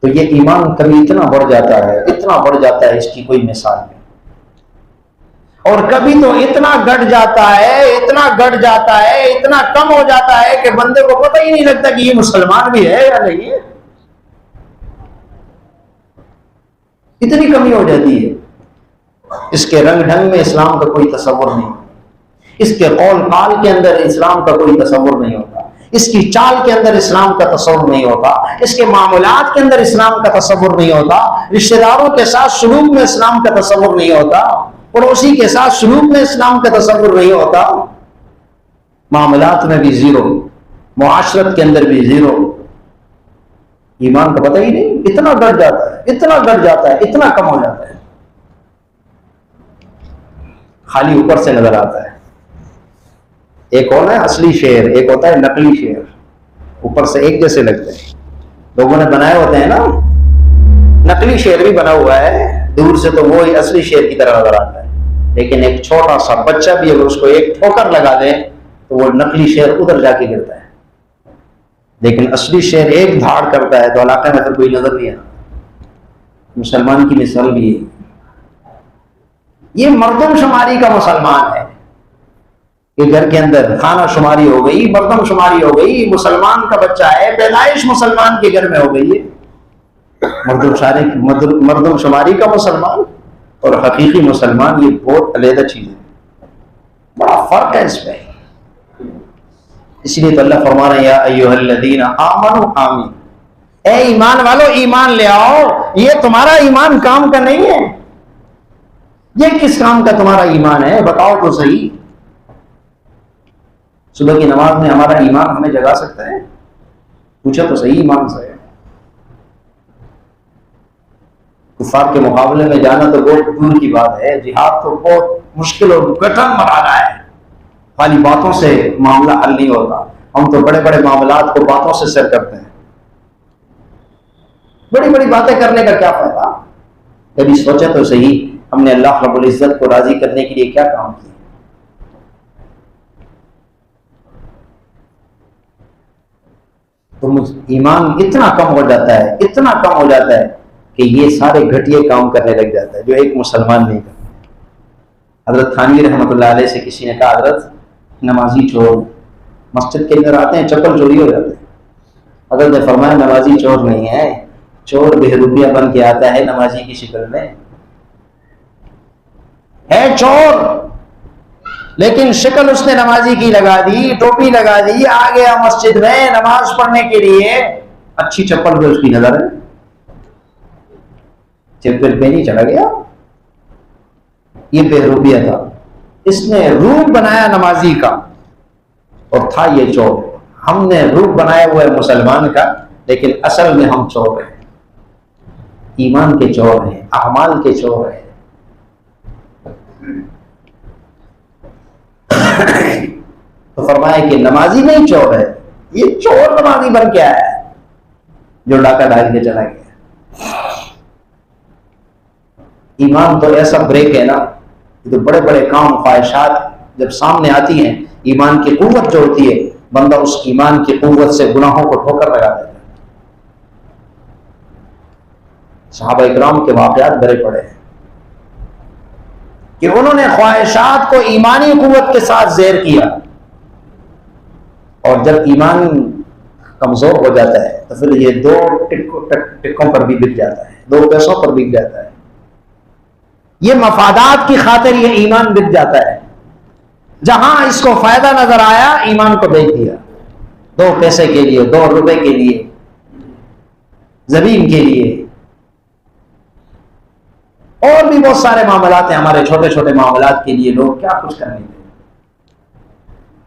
تو یہ ایمان کبھی اتنا بڑھ جاتا ہے، اتنا بڑھ جاتا ہے، اس کی کوئی مثال نہیں، اور کبھی تو اتنا گٹ جاتا ہے، اتنا گٹ جاتا ہے، اتنا کم ہو جاتا ہے کہ بندے کو پتہ ہی نہیں لگتا کہ یہ مسلمان بھی ہے یا نہیں ہے، اتنی کمی ہو جاتی ہے۔ اس کے رنگ ڈھنگ میں اسلام کا کوئی تصور نہیں، اس کے قول قال کے اندر اسلام کا کوئی تصور نہیں ہوتا، اس کی چال کے اندر اسلام کا تصور نہیں ہوتا، اس کے معاملات کے اندر اسلام کا تصور نہیں ہوتا، رشتہ داروں کے ساتھ سلوک میں اسلام کا تصور نہیں ہوتا، پڑوسی کے ساتھ سلوک میں اسلام کا تصور نہیں ہوتا، معاملات میں بھی زیرو، معاشرت کے اندر بھی زیرو، ایمان کا پتہ ہی نہیں، اتنا گڑ جاتا ہے، اتنا گڑ جاتا ہے، اتنا کم ہو جاتا ہے، خالی اوپر سے نظر آتا ہے۔ ایک ہوتا ہے اصلی شعر، ایک ہوتا ہے نقلی شعر، اوپر سے ایک جیسے لگتے ہیں، لوگوں نے بنائے ہوتے ہیں نا، نقلی شعر بھی بنا ہوا ہے، دور سے تو وہی اصلی شعر کی طرح نظر آتا ہے، لیکن ایک چھوٹا سا بچہ بھی اگر اس کو ایک ٹھوکر لگا دے تو وہ نقلی شعر ادھر جا کے گرتا ہے، لیکن اصلی شعر ایک دھاڑ کرتا ہے تو علاقے میں پھر کوئی نظر نہیں آتا۔ مسلمان کی مثال بھی ہے، یہ مردم شماری کا مسلمان ہے کہ گھر کے اندر کھانا شماری ہو گئی، مردم شماری ہو گئی، مسلمان کا بچہ ہے، پیدائش مسلمان کے گھر میں ہو گئی ہے، مردم شماری کا مسلمان اور حقیقی مسلمان یہ بہت علیحدہ چیز ہے، بڑا فرق ہے اس میں۔ اس لیے تو اللہ فرما رہے ہیں یا ایھا الذین آمنوا آمین، اے ایمان والو ایمان لے آؤ، یہ تمہارا ایمان کام کا نہیں ہے، یہ کس کام کا تمہارا ایمان ہے بتاؤ تو صحیح۔ صبح کی نماز میں ہمارا ایمان ہمیں جگا سکتا ہے؟ پوچھا تو صحیح ایمان سے ہے۔ کفار کے مقابلے میں جانا تو بہت دور کی بات ہے، جہاد تو بہت مشکل اور کٹھن مرحلہ ہے، خالی باتوں سے معاملہ حل نہیں ہوتا، ہم تو بڑے بڑے معاملات کو باتوں سے سر کرتے ہیں، بڑی بڑی باتیں کرنے کا کیا فائدہ؟ کبھی سوچا تو صحیح ہم نے اللہ رب العزت کو راضی کرنے کے لیے کیا کام کیا؟ تو ایمان اتنا کم ہو جاتا ہے، اتنا کم ہو جاتا ہے کہ یہ سارے گھٹیے کام کرنے لگ جاتا ہے جو ایک مسلمان نہیں کرتا۔ حضرت تھانوی رحمۃ اللہ علیہ سے کسی نے کہا حضرت نمازی چور، مسجد کے اندر آتے ہیں چپل چوری ہو جاتے ہیں، حضرت نے فرمایا نمازی چور نہیں ہے، چور بہروپیہ بن کے آتا ہے نمازی کی شکل میں، ہے چور لیکن شکل اس نے نمازی کی لگا دی، ٹوپی لگا دی، آ گیا مسجد میں نماز پڑھنے کے لیے، اچھی چپل پہ اس کی نظر ہے، چپل پہ نہیں چلا گیا، یہ بہروپیہ تھا، اس نے روپ بنایا نمازی کا اور تھا یہ چور۔ ہم نے روپ بنایا ہوا ہے مسلمان کا لیکن اصل میں ہم چور ہیں، ایمان کے چور ہیں، اعمال کے چور ہیں۔ تو فرمایا کہ نمازی نہیں چور ہے، یہ چور نمازی بن کے آیا ہے جو ڈاکہ ڈال کے چلا گیا۔ ایمان تو ایسا بریک ہے نا، تو بڑے بڑے کام خواہشات جب سامنے آتی ہیں، ایمان کی قوت جو ہوتی ہے بندہ اس ایمان کی قوت سے گناہوں کو ٹھوکر لگا دیتا ہے۔ صحابہ اکرام کے واقعات بڑے پڑے ہیں کہ انہوں نے خواہشات کو ایمانی قوت کے ساتھ زیر کیا، اور جب ایمان کمزور ہو جاتا ہے تو پھر یہ دو ٹکوں پر بھی بک جاتا ہے، دو پیسوں پر بک جاتا ہے، یہ مفادات کی خاطر یہ ایمان بک جاتا ہے، جہاں اس کو فائدہ نظر آیا ایمان کو بیچ دیا، 2 پیسے کے لیے، 2 روپے کے لیے، زمین کے لیے، اور بھی بہت سارے معاملات ہیں ہمارے چھوٹے چھوٹے معاملات کے لیے لوگ کیا کچھ کرنے دیں،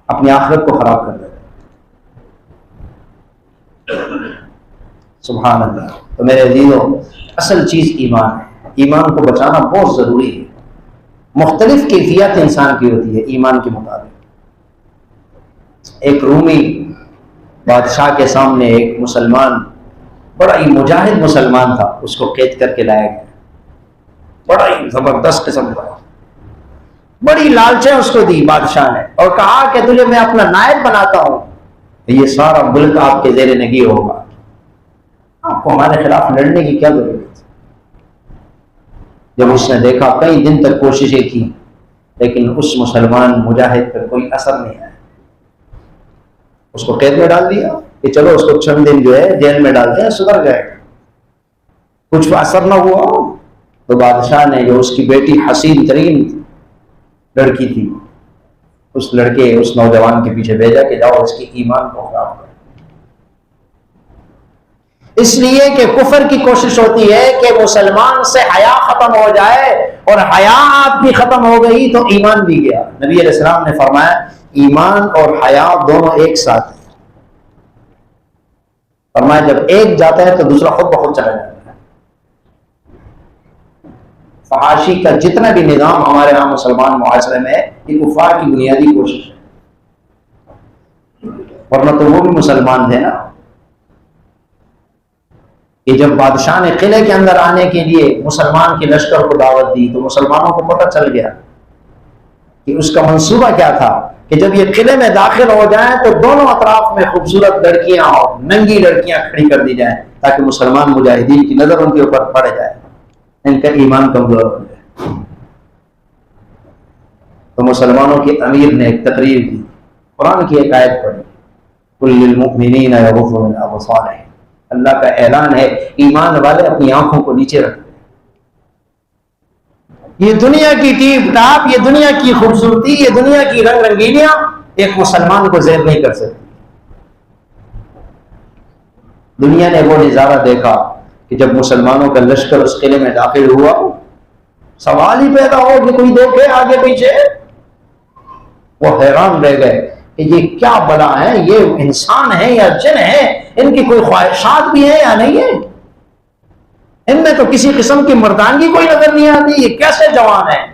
اپنی آخرت کو خراب کر دیتے۔ سبحان اللہ۔ تو میرے عزیزوں اصل چیز ایمان ہے، ایمان کو بچانا بہت ضروری ہے، مختلف کیفیت انسان کی ہوتی ہے ایمان کے مطابق۔ ایک رومی بادشاہ کے سامنے ایک مسلمان، بڑا ہی مجاہد مسلمان تھا، اس کو قید کر کے لایا گیا، بڑا ہی زبردست قسم کا، بڑی لالچیں اس کو دی بادشاہ نے، اور کہا کہ تجھے میں اپنا نائب بناتا ہوں، یہ سارا ملک آپ کے زیر نگی ہوگا، آپ کو ہمارے خلاف لڑنے کی کیا ضرورت؟ جب اس نے دیکھا کئی دن تک کوششیں کی لیکن اس مسلمان مجاہد پر کوئی اثر نہیں آیا، اس کو قید میں ڈال دیا کہ چلو اس کو چند دن جو ہے جیل میں ڈالتے ہیں، سدھر جائے گا، کچھ اثر نہ ہوا تو بادشاہ نے جو اس کی بیٹی حسین ترین لڑکی تھی، اس لڑکے اس نوجوان کے پیچھے بھیجا کہ جاؤ اس کی ایمان کو خراب کرو۔ اس لیے کہ کفر کی کوشش ہوتی ہے کہ مسلمان سے حیا ختم ہو جائے، اور حیا آپ کی ختم ہو گئی تو ایمان بھی گیا۔ نبی علیہ السلام نے فرمایا ایمان اور حیا دونوں ایک ساتھ ہیں، فرمایا جب ایک جاتا ہے تو دوسرا خود بخود چلا جاتا ہے۔ فحاشی کا جتنا بھی نظام ہمارے ہاں مسلمان معاشرے میں ہے، یہ کفار کی بنیادی کوشش ہے، ورنہ تو وہ بھی مسلمان تھے نا، کہ جب بادشاہ نے قلعے کے اندر آنے کے لیے مسلمان کے لشکر کو دعوت دی تو مسلمانوں کو پتہ چل گیا کہ اس کا منصوبہ کیا تھا کہ جب یہ قلعے میں داخل ہو جائیں تو دونوں اطراف میں خوبصورت لڑکیاں اور ننگی لڑکیاں کھڑی کر دی جائیں تاکہ مسلمان مجاہدین کی نظر ان کے اوپر پڑ جائے، ان کا ایمان کمزور ہو جائے۔ تو مسلمانوں کے امیر نے ایک تقریر کی، قرآن کی ایک آیت پڑھی، قل للمؤمنین یغضوا من ابصارہم، اللہ کا اعلان ہے ایمان والے اپنی آنکھوں کو نیچے رکھیں۔ یہ دنیا کی ٹیپ ٹاپ، یہ دنیا کی خوبصورتی، یہ دنیا کی رنگ رنگینیاں ایک مسلمان کو زیر نہیں کر سکتی۔ دنیا نے وہ نظارہ دیکھا کہ جب مسلمانوں کا لشکر اس قلعے میں داخل ہوا، سوال ہی پیدا ہو کہ کوئی دیکھے آگے پیچھے، وہ حیران رہ گئے کہ یہ کیا بلا ہے، یہ انسان ہے یا جن ہے، ان کی کوئی خواہشات بھی ہیں یا نہیں ہے، ان میں تو کسی قسم کی مردانگی کوئی نظر نہیں آتی، یہ کیسے جوان ہیں؟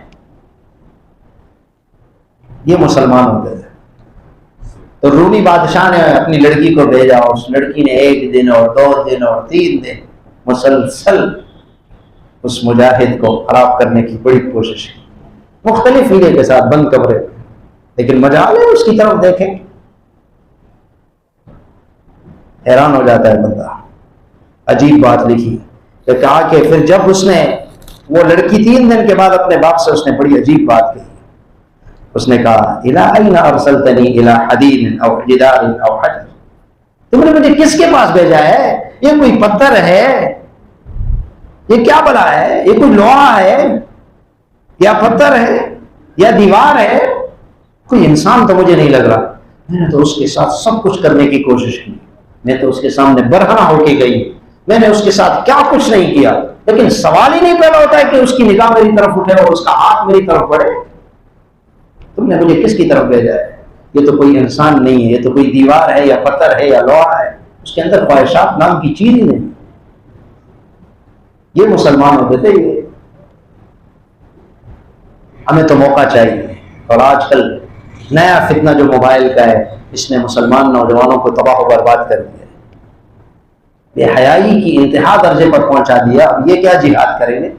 یہ مسلمان ہوتے تھے۔ تو رومی بادشاہ نے اپنی لڑکی کو بھیجا، اس لڑکی نے 1 دن اور 2 دن اور 3 دن مسلسل اس مجاہد کو خراب کرنے کی بڑی کوشش کی، مختلف ہیلے کے ساتھ، بند کمرے، لیکن مجال ہے اس کی طرف دیکھیں، حیران ہو جاتا ہے بندہ۔ عجیب بات لکھی کہ کہا کہ پھر جب اس نے وہ لڑکی 3 دن کے بعد اپنے باپ سے اس نے بڑی عجیب بات کہی، اس نے کہا الی این ارسلتنی الی حدید او جدار او حجر، تم نے مجھے کس کے پاس بھیجا ہے؟ یہ کوئی پتھر ہے، یہ کیا بلا ہے، یہ کوئی لوہا ہے یا پتھر ہے یا دیوار ہے، کوئی انسان تو مجھے نہیں لگ رہا۔ میں نے تو اس کے ساتھ سب کچھ کرنے کی کوشش کی، میں تو اس کے سامنے برہنہ ہو کے گئی، میں نے اس کے ساتھ کیا کچھ نہیں کیا، لیکن سوال ہی نہیں پیدا ہوتا ہے کہ اس کی نگاہ میری طرف اٹھے اور اس کا ہاتھ میری طرف بڑھے۔ تم نے مجھے کس کی طرف بھیجا ہے؟ یہ تو کوئی انسان نہیں ہے، یہ تو کوئی دیوار ہے یا پتھر ہے یا لوہا ہے، اس کے اندر خواہشات نام کی چیز ہی نہیں۔ یہ مسلمان ہوتے تھے۔ یہ ہمیں تو موقع چاہیے، اور آج کل نیا فتنہ جو موبائل کا ہے، اس نے مسلمان نوجوانوں کو تباہ و برباد کر دیا، بے حیائی کی انتہا درجے پر پہنچا دیا۔ اب یہ کیا جہاد کریں گے؟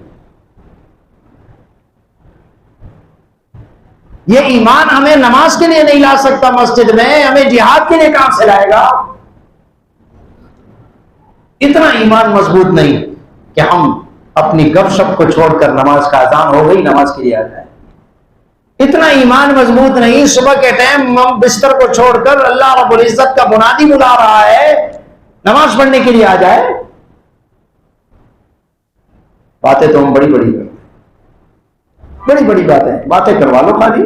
یہ ایمان ہمیں نماز کے لیے نہیں لا سکتا مسجد میں، ہمیں جہاد کے لیے کہاں سے لائے گا؟ اتنا ایمان مضبوط نہیں کہ ہم اپنی گپ شپ کو چھوڑ کر نماز کا اذان ہو گئی نماز کے لیے آ جائے۔ اتنا ایمان مضبوط نہیں صبح کے ٹائم ہم بستر کو چھوڑ کر اللہ رب العزت کا منادی بلا رہا ہے نماز پڑھنے کے لیے آ جائے۔ باتیں تو ہم بڑی بڑی کرتے، بڑی بڑی باتیں کروا لو خالی۔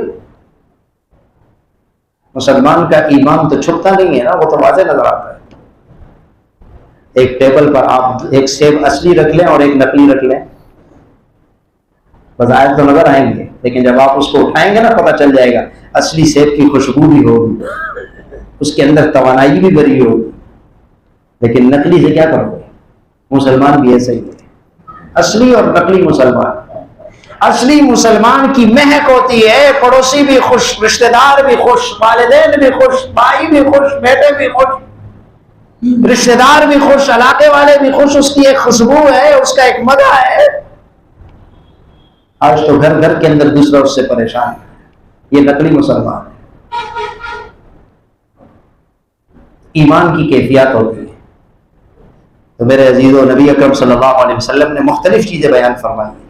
مسلمان کا ایمان تو چھپتا نہیں ہے نا، وہ تو واضح نظر آتا ہے۔ ایک ٹیبل پر آپ ایک سیب اصلی رکھ لیں اور ایک نقلی رکھ لیں، بظاہر تو نظر آئیں گے، لیکن جب آپ اس کو اٹھائیں گے نا پتہ چل جائے گا اصلی سیب کی خوشبو بھی ہوگی، اس کے اندر توانائی بھی بھری ہوگی، لیکن نقلی سے کیا کرو گے؟ مسلمان بھی ایسا ہی ہے، اصلی اور نقلی مسلمان۔ اصلی مسلمان کی مہک ہوتی ہے، پڑوسی بھی خوش، رشتہ دار بھی خوش، والدین بھی خوش، بھائی بھی خوش، بیٹے بھی خوش، رشتہ دار بھی خوش، علاقے والے بھی خوش، اس کی ایک خوشبو ہے، اس کا ایک مزہ ہے۔ آج تو گھر گھر کے اندر دوسرا اس سے پریشان ہے، یہ نقلی مسلمان ہے۔ ایمان کی کیفیات ہوتی ہے، تو میرے عزیزو، نبی اکرم صلی اللہ علیہ وسلم نے مختلف چیزیں بیان فرمائی.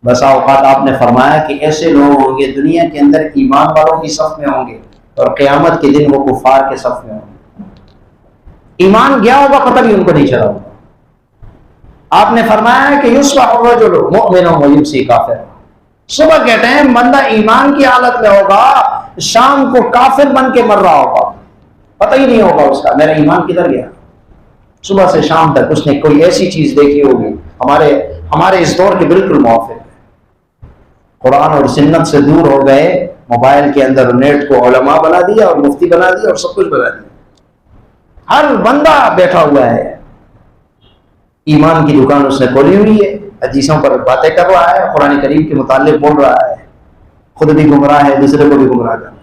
بس اوقات آپ نے فرمایا کہ ایسے لوگ ہوں گے دنیا کے اندر ایمان والوں کی صف میں ہوں گے اور قیامت کے دن وہ کفار کے صف میں ہوں گے. ایمان گیا ہوگا پتہ بھی ان کو نہیں چلا ہوگا. آپ نے فرمایا کہ یصبح الرجل مؤمنا ویمسی کافرا. صبح کہتے ہیں بندہ ایمان کی حالت میں ہوگا، شام کو کافر بن کے مر رہا ہوگا، پتہ ہی نہیں ہوگا اس کا میرا ایمان کدھر گیا. صبح سے شام تک اس نے کوئی ایسی چیز دیکھی ہوگی ہمارے اس دور کے بالکل موافق ہے. قرآن اور سنت سے دور ہو گئے، موبائل کے اندر نیٹ کو علماء بنا دیا اور مفتی بنا دیا اور سب کچھ بنا دیا. ہر بندہ بیٹھا ہوا ہے، ایمان کی دکان اس نے کھولی ہوئی ہے، حدیثوں پر باتیں کر رہا ہے، قرآن کریم کے متعلق بول رہا ہے، خود بھی گمراہ ہے، دوسرے کو بھی گمراہ کر رہا ہے.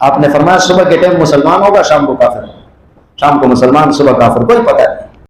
آپ نے فرمایا صبح کے ٹائم مسلمان ہوگا، شام کو کافر ہوگا. شام کو مسلمان، صبح کافر، کوئی پتہ نہیں.